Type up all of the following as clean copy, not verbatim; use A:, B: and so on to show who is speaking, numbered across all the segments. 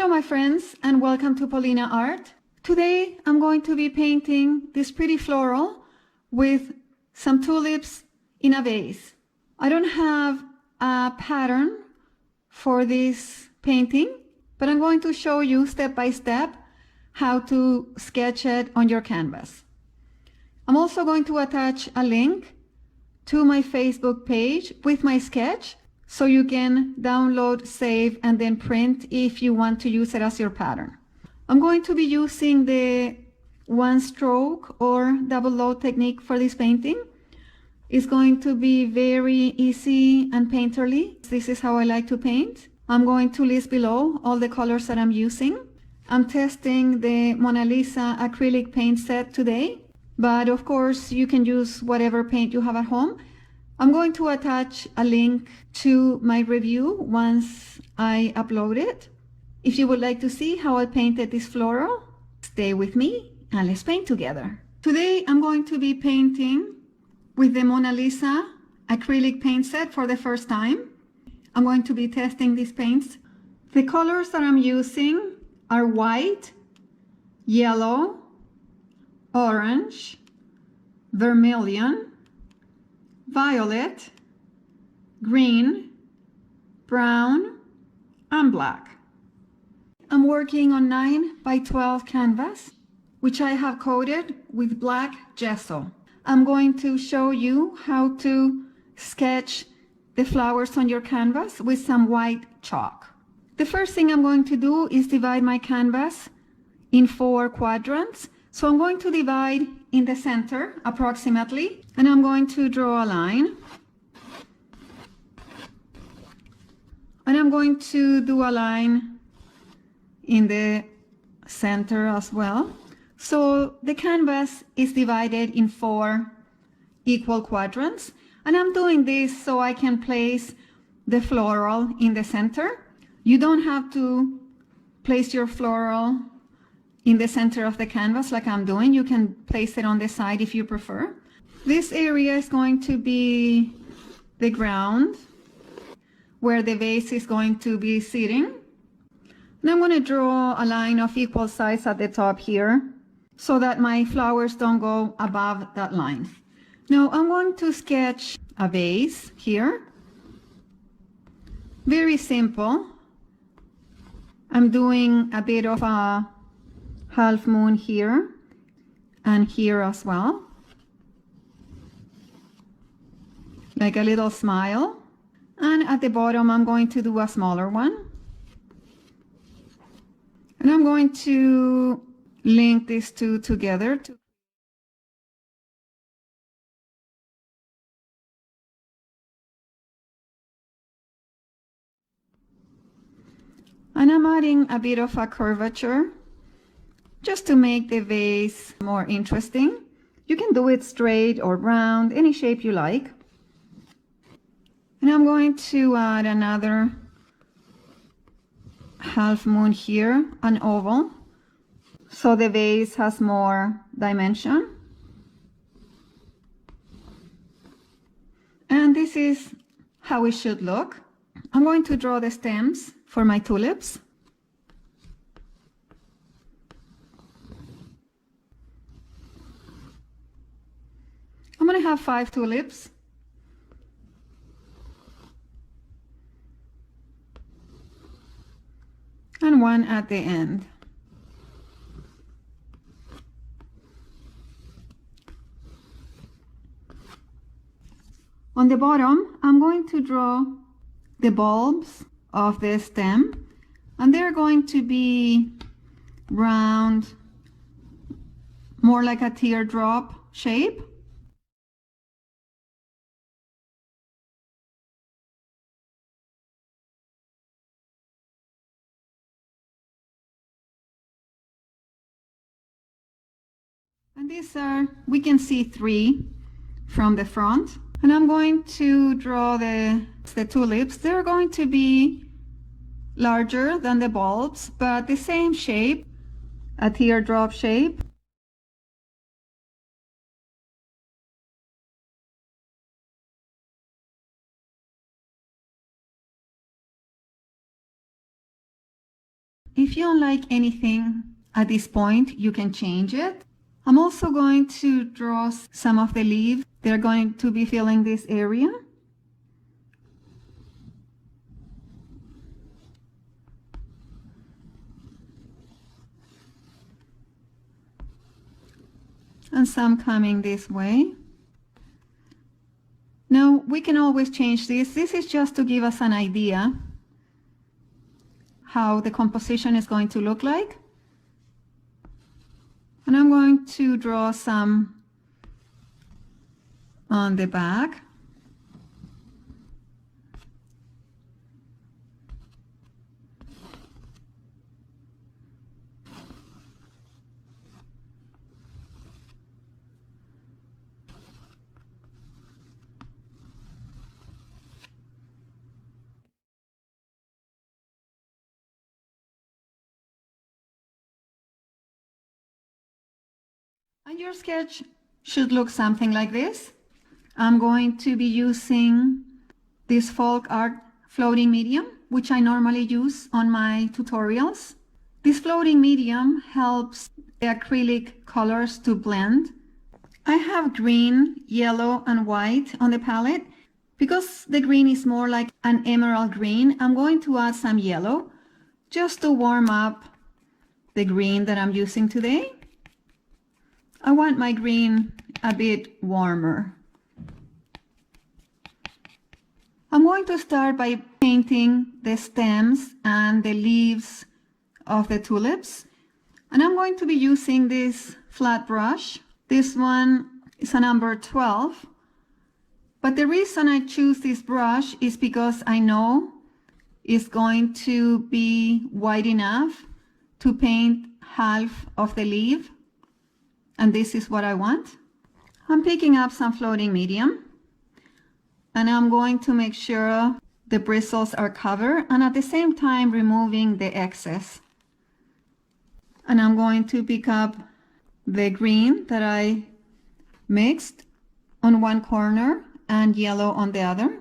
A: my friends, and welcome to Paulina Art. Today I'm going to be painting this pretty floral with some tulips in a vase. I don't have a pattern for this painting, but I'm going to show you step by step how to sketch it on your canvas. I'm also going to attach a link to my Facebook page with my sketch, so you can download, save, and then print if you want to use it as your pattern. I'm going to be using the one stroke or double load technique for this painting. It's going to be very easy and painterly. This is how I like to paint. I'm going to list below all the colors that I'm using. I'm testing the Mona Lisa acrylic paint set today, but of course you can use whatever paint you have at home. I'm going to attach a link to my review once I upload it. If you would like to see how I painted this floral, stay with me and let's paint together. Today I'm going to be painting with the Mona Lisa acrylic paint set for the first time. I'm going to be testing these paints. The colors that I'm using are white, yellow, orange, vermilion, violet, green, brown, and black. I'm working on 9 by 12 canvas, which I have coated with black gesso. I'm going to show you how to sketch the flowers on your canvas with some white chalk. The first thing I'm going to do is divide my canvas in 4 quadrants. So I'm going to divide in the center approximately, and I'm going to draw a line. And I'm going to do a line in the center as well. So the canvas is divided in 4 equal quadrants. And I'm doing this so I can place the floral in the center. You don't have to place your floral in the center of the canvas like I'm doing. You can place it on the side if you prefer. This area is going to be the ground where the vase is going to be sitting. And I'm going to draw a line of equal size at the top here so that my flowers don't go above that line. Now I'm going to sketch a vase here. Very simple. I'm doing a bit of a half moon here and here as well, like a little smile. And at the bottom I'm going to do a smaller one, and I'm going to link these two together and I'm adding a bit of a curvature just to make the vase more interesting. You can do it straight or round, any shape you like. And I'm going to add another half moon here, an oval, so the vase has more dimension. And this is how it should look. I'm going to draw the stems for my tulips. I'm going to have 5 tulips. And 1 at the end. On the bottom, I'm going to draw the bulbs of the stem, and they're going to be round, more like a teardrop shape. And these are, we can see 3 from the front. And I'm going to draw the tulips. They're going to be larger than the bulbs, but the same shape, a teardrop shape. If you don't like anything at this point, you can change it. I'm also going to draw some of the leaves. They're going to be filling this area. And some coming this way. Now we can always change this. This is just to give us an idea how the composition is going to look like. And I'm going to draw some on the back. And your sketch should look something like this. I'm going to be using this folk art floating medium, which I normally use on my tutorials. This floating medium helps the acrylic colors to blend. I have green, yellow, and white on the palette. Because the green is more like an emerald green, I'm going to add some yellow just to warm up the green that I'm using today. I want my green a bit warmer. I'm going to start by painting the stems and the leaves of the tulips. And I'm going to be using this flat brush. This one is a number 12. But the reason I choose this brush is because I know it's going to be wide enough to paint half of the leaf. And this is what I want. I'm picking up some floating medium. And I'm going to make sure the bristles are covered and at the same time removing the excess. And I'm going to pick up the green that I mixed on one corner and yellow on the other.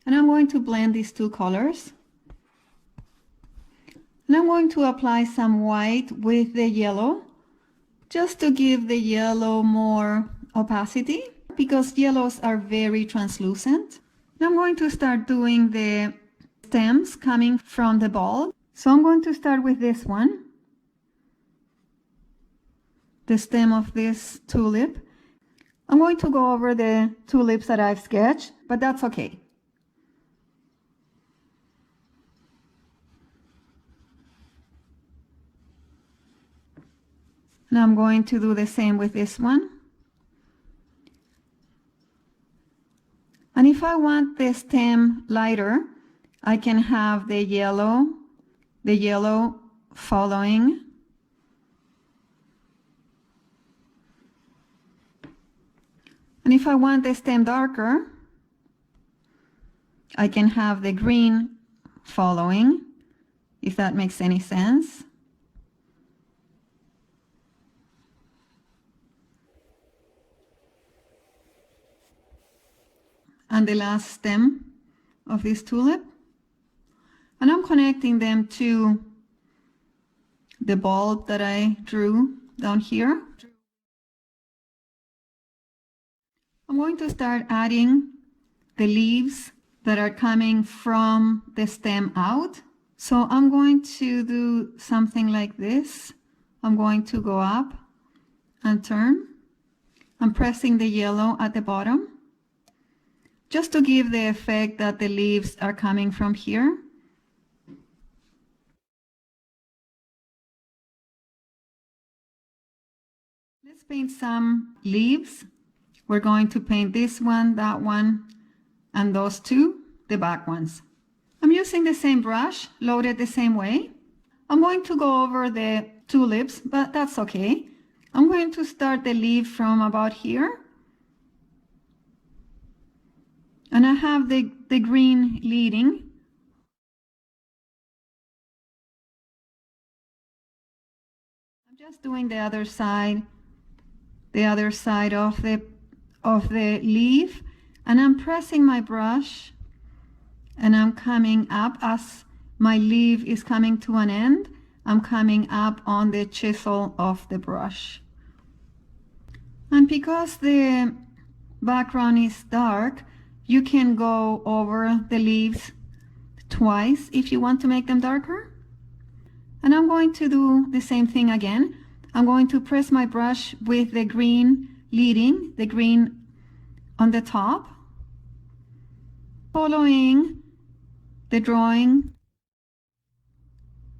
A: And I'm going to blend these two colors. And I'm going to apply some white with the yellow just to give the yellow more opacity because yellows are very translucent. And I'm going to start doing the stems coming from the bulb. So I'm going to start with this one, the stem of this tulip. I'm going to go over the tulips that I've sketched, but that's okay. And I'm going to do the same with this one. And if I want the stem lighter, I can have the yellow following. And if I want the stem darker, I can have the green following, if that makes any sense. And the last stem of this tulip. And I'm connecting them to the bulb that I drew down here. I'm going to start adding the leaves that are coming from the stem out. So I'm going to do something like this. I'm going to go up and turn. I'm pressing the yellow at the bottom, just to give the effect that the leaves are coming from here. Let's paint some leaves. We're going to paint this one, that one, and those two, the back ones. I'm using the same brush, loaded the same way. I'm going to go over the tulips, but that's okay. I'm going to start the leaf from about here. And I have the green leading. I'm just doing the other side of the leaf, and I'm pressing my brush and I'm coming up as my leaf is coming to an end. I'm coming up on the chisel of the brush. And because the background is dark, you can go over the leaves twice if you want to make them darker. And I'm going to do the same thing again. I'm going to press my brush with the green leading, the green on the top, following the drawing,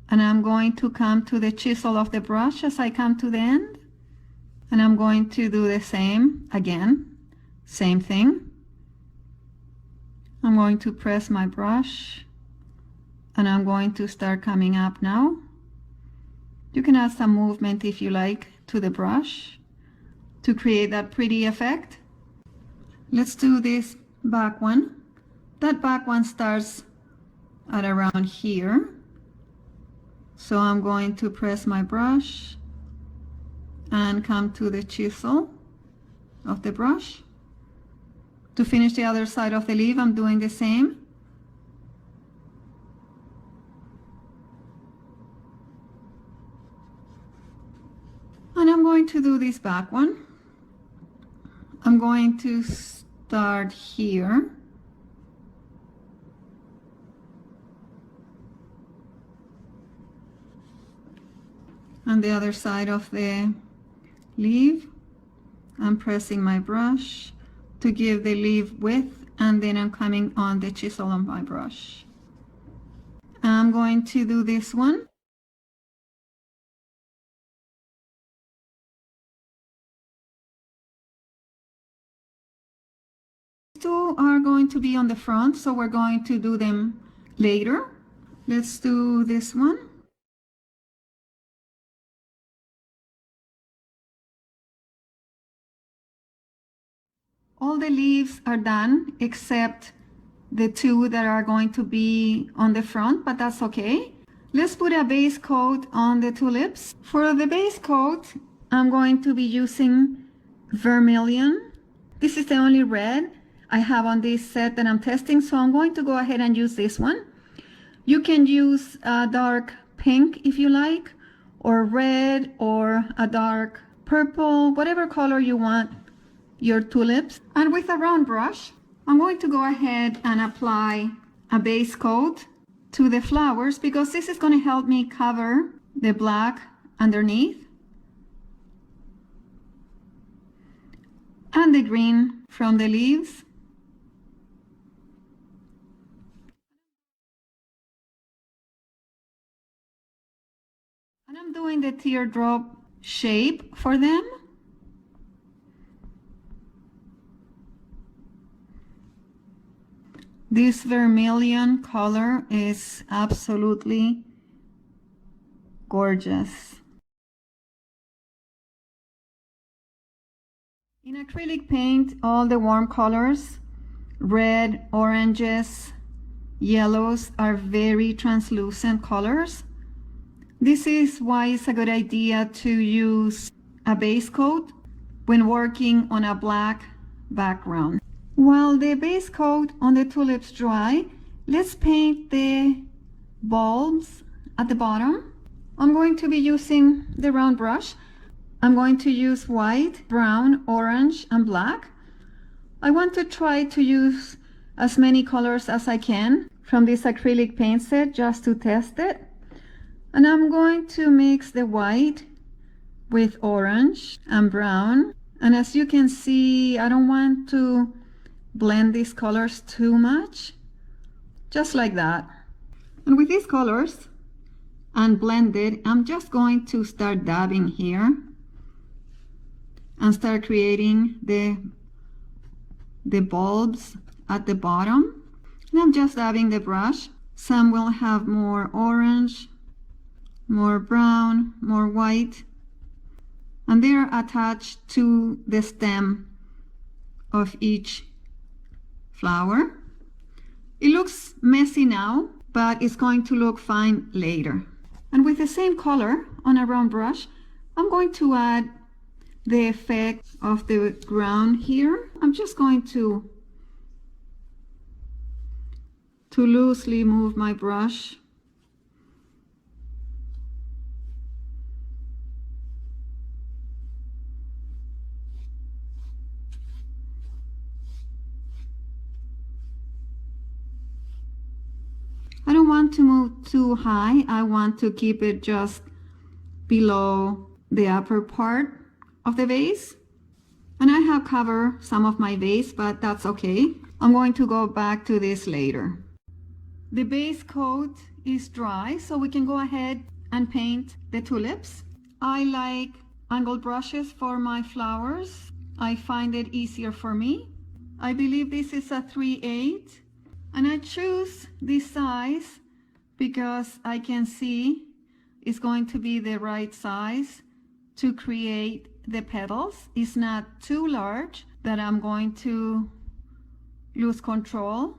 A: and I'm going to come to the chisel of the brush as I come to the end, and I'm going to do the same again, same thing. I'm going to press my brush and I'm going to start coming up now. You can add some movement if you like to the brush to create that pretty effect. Let's do this back one. That back one starts at around here. So I'm going to press my brush and come to the chisel of the brush. To finish the other side of the leaf, I'm doing the same. And I'm going to do this back one. I'm going to start here. On the other side of the leaf, I'm pressing my brush to give the leaf width, and then I'm coming on the chisel on my brush. I'm going to do this one. Two are going to be on the front, so we're going to do them later. Let's do this one. All the leaves are done except the two that are going to be on the front, but that's okay. Let's put a base coat on the tulips. For the base coat, I'm going to be using Vermilion. This is the only red I have on this set that I'm testing, so I'm going to go ahead and use this one. You can use a dark pink if you like, or red, or a dark purple, whatever color you want your tulips. And with a round brush, I'm going to go ahead and apply a base coat to the flowers, because this is going to help me cover the black underneath and the green from the leaves. And I'm doing the teardrop shape for them. This vermilion color is absolutely gorgeous. In acrylic paint, all the warm colors, red, oranges, yellows, are very translucent colors. This is why it's a good idea to use a base coat when working on a black background. While the base coat on the tulips dry, let's paint the bulbs at the bottom. I'm going to be using the round brush. I'm going to use white, brown, orange, and black. I want to try to use as many colors as I can from this acrylic paint set just to test it. And I'm going to mix the white with orange and brown. And as you can see, I don't want to blend these colors too much, just like that. And with these colors and blended, I'm just going to start dabbing here and start creating the bulbs at the bottom. And I'm just dabbing the brush. Some will have more orange, more brown, more white, and they're attached to the stem of each flower. It looks messy now, but it's going to look fine later. And with the same color on a round brush, I'm going to add the effect of the ground here. I'm just going to loosely move my brush want to move too high. I want to keep it just below the upper part of the vase. And I have covered some of my vase, but that's okay. I'm going to go back to this later. The base coat is dry, so we can go ahead and paint the tulips. I like angled brushes for my flowers. I find it easier for me. I believe this is a 3/8, and I choose this size because I can see it's going to be the right size to create the petals. It's not too large that I'm going to lose control,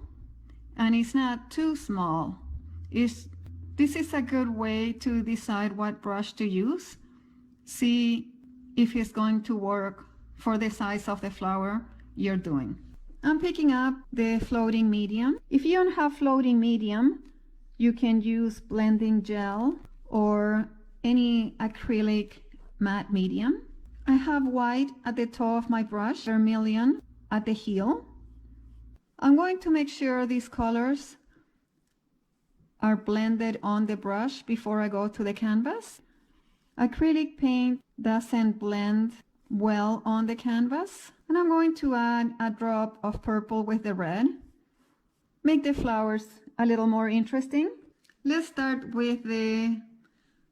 A: and it's not too small. This is a good way to decide what brush to use. See if it's going to work for the size of the flower you're doing. I'm picking up the floating medium. If you don't have floating medium, you can use blending gel or any acrylic matte medium. I have white at the top of my brush, vermilion at the heel. I'm going to make sure these colors are blended on the brush before I go to the canvas. Acrylic paint doesn't blend well on the canvas, and I'm going to add a drop of purple with the red. Make the flowers a little more interesting. Let's start with the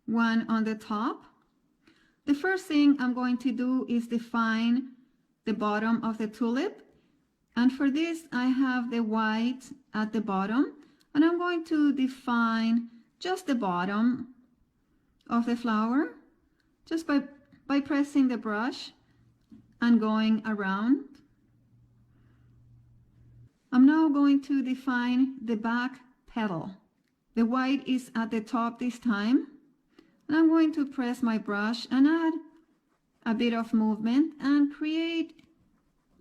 A: one on the top. The first thing I'm going to do is define the bottom of the tulip, and for this I have the white at the bottom, and I'm going to define just the bottom of the flower just by pressing the brush and going around. I'm now going to define the back petal. The white is at the top this time, and I'm going to press my brush and add a bit of movement and create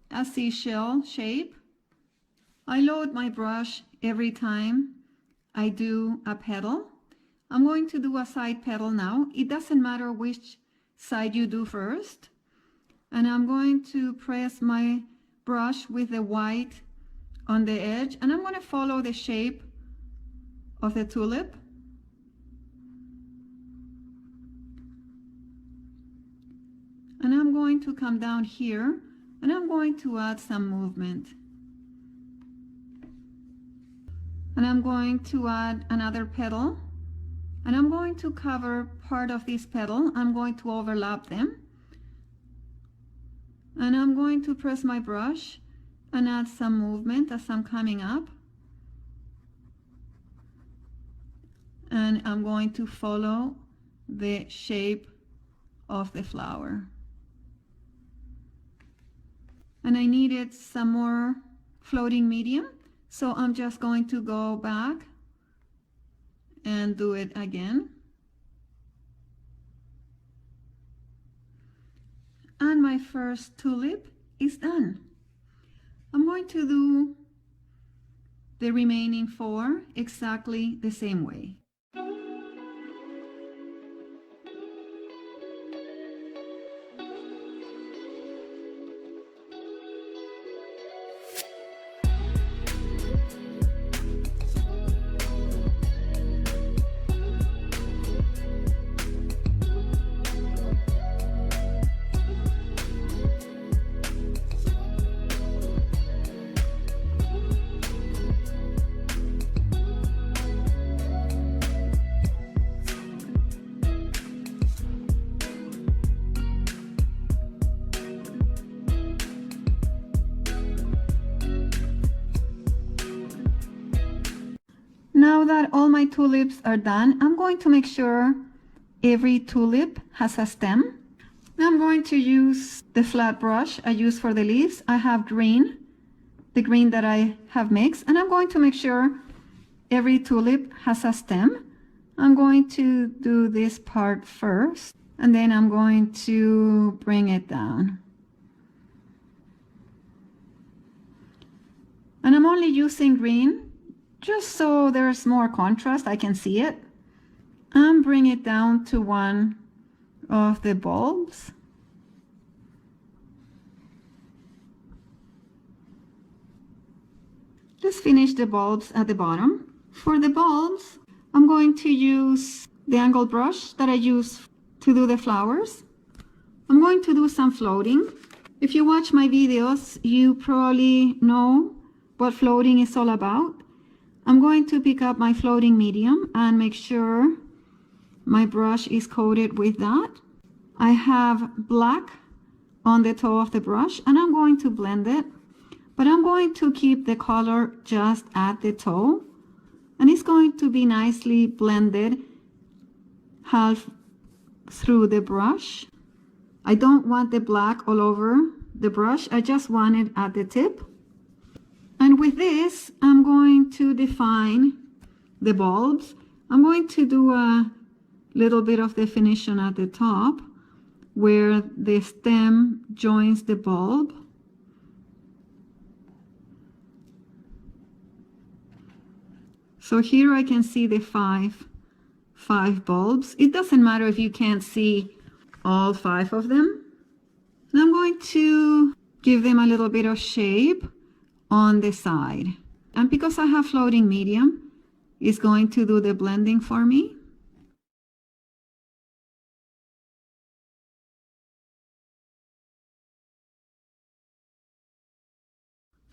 A: a seashell shape. I load my brush every time I do a petal. I'm going to do a side petal now. It doesn't matter which side you do first. And I'm going to press my brush with the white on the edge, and I'm going to follow the shape of the tulip. And I'm going to come down here, and I'm going to add some movement. And I'm going to add another petal, and I'm going to cover part of this petal. I'm going to overlap them, and I'm going to press my brush and add some movement as I'm coming up, and I'm going to follow the shape of the flower. And I needed some more floating medium, so I'm just going to go back and do it again. And my first tulip is done. I'm going to do the remaining 4 exactly the same way. Now that all my tulips are done, I'm going to make sure every tulip has a stem. Now I'm going to use the flat brush I use for the leaves. I have green, the green that I have mixed, and I'm going to make sure every tulip has a stem. I'm going to do this part first, and then I'm going to bring it down. And I'm only using green just so there's more contrast, I can see it. And bring it down to one of the bulbs. Let's finish the bulbs at the bottom. For the bulbs, I'm going to use the angled brush that I use to do the flowers. I'm going to do some floating. If you watch my videos, you probably know what floating is all about. I'm going to pick up my floating medium and make sure my brush is coated with that. I have black on the toe of the brush and I'm going to blend it, but I'm going to keep the color just at the toe, and it's going to be nicely blended half through the brush. I don't want the black all over the brush, I just want it at the tip. And with this, I'm going to define the bulbs. I'm going to do a little bit of definition at the top where the stem joins the bulb. So here I can see the five bulbs. It doesn't matter if you can't see all 5 of them. And I'm going to give them a little bit of shape on the side. And because I have floating medium, it's going to do the blending for me.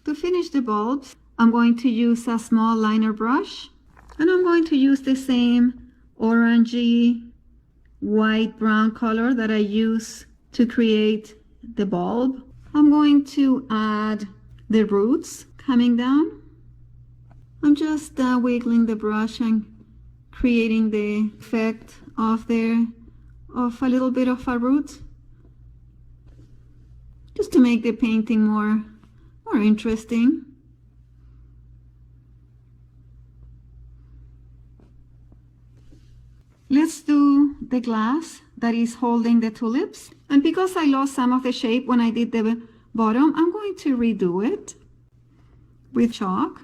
A: To finish the bulbs, I'm going to use a small liner brush, and I'm going to use the same orangey white brown color that I use to create the bulb. I'm going to add the roots coming down. I'm just wiggling the brush and creating the effect of a little bit of a root, just to make the painting more interesting. Let's do the glass that is holding the tulips. And because I lost some of the shape when I did the bottom, I'm going to redo it with chalk.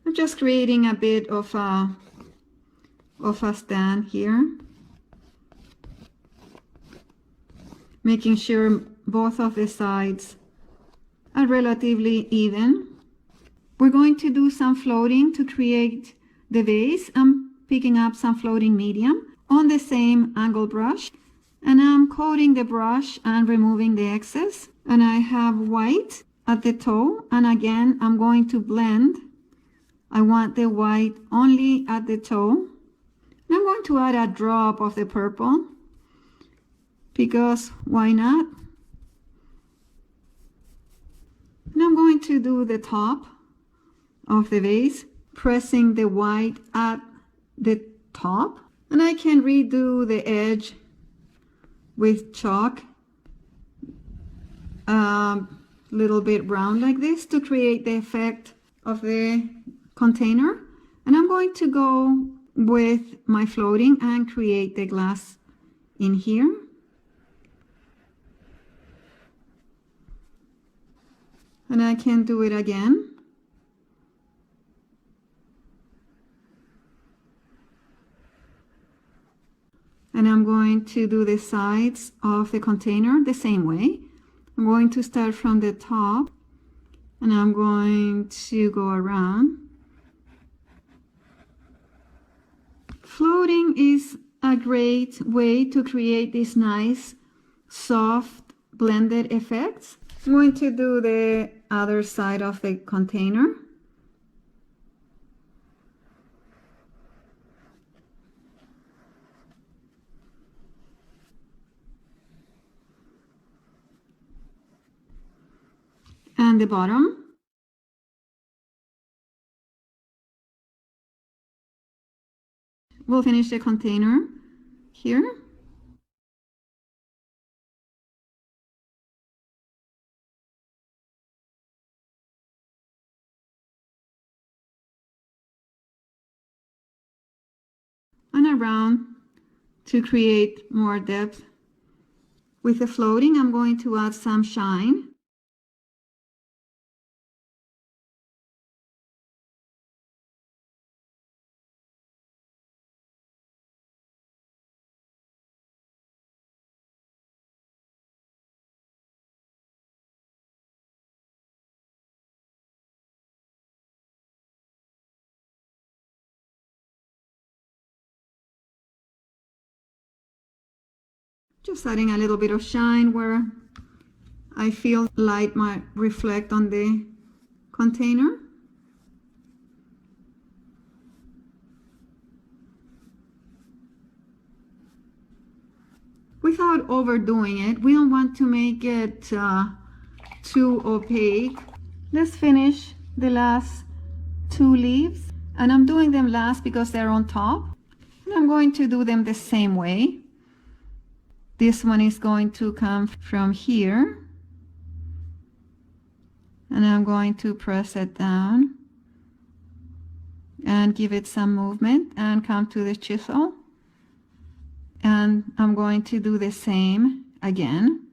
A: I'm just creating a bit of a stand here, making sure both of the sides are relatively even. We're going to do some floating to create the vase. I'm picking up some floating medium on the same angle brush, and I'm coating the brush and removing the excess. And I have white at the toe, and again I'm going to blend. I want the white only at the toe. And I'm going to add a drop of the purple, because why not? And I'm going to do the top of the vase, pressing the white at the top. And I can redo the edge with chalk, little bit round like this, to create the effect of the container. And I'm going to go with my floating and create the glass in here. And I can do it again. And I'm going to do the sides of the container the same way. I'm going to start from the top, and I'm going to go around. Floating is a great way to create these nice, soft, blended effects. I'm going to do the other side of the container. And the bottom. We'll finish the container here. And around to create more depth. With the floating, I'm going to add some shine. Just adding a little bit of shine where I feel light might reflect on the container. Without overdoing it, we don't want to make it too opaque. Let's finish the last 2 leaves, and I'm doing them last because they're on top. And I'm going to do them the same way. This one is going to come from here, and I'm going to press it down and give it some movement and come to the chisel. And I'm going to do the same again.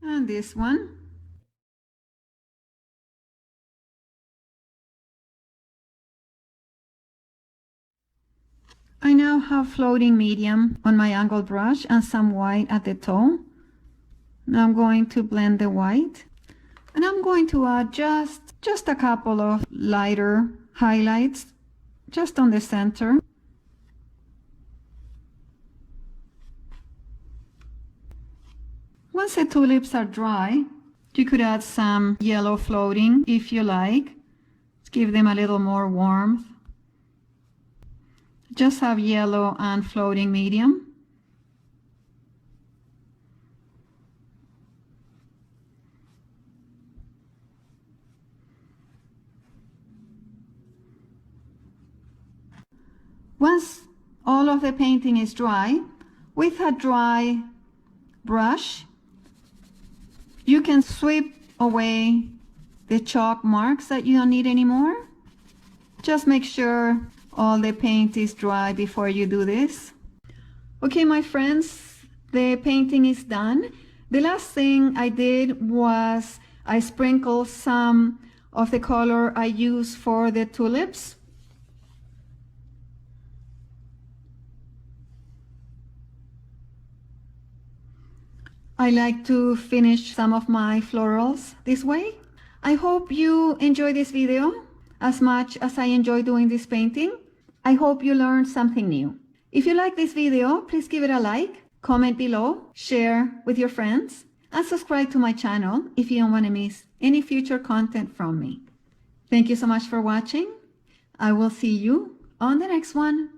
A: And this one. I now have floating medium on my angled brush and some white at the toe. Now I'm going to blend the white. And I'm going to add just a couple of lighter highlights just on the center. Once the tulips are dry, you could add some yellow floating if you like. Give them a little more warmth. Just have yellow and floating medium. Once all of the painting is dry, with a dry brush, you can sweep away the chalk marks that you don't need anymore. Just make sure all the paint is dry before you do this. Okay, my friends, the painting is done. The last thing I did was I sprinkled some of the color I use for the tulips. I like to finish some of my florals this way. I hope you enjoy this video as much as I enjoy doing this painting. I hope you learned something new. If you like this video, please give it a like, comment below, share with your friends, and subscribe to my channel if you don't want to miss any future content from me. Thank you so much for watching. I will see you on the next one.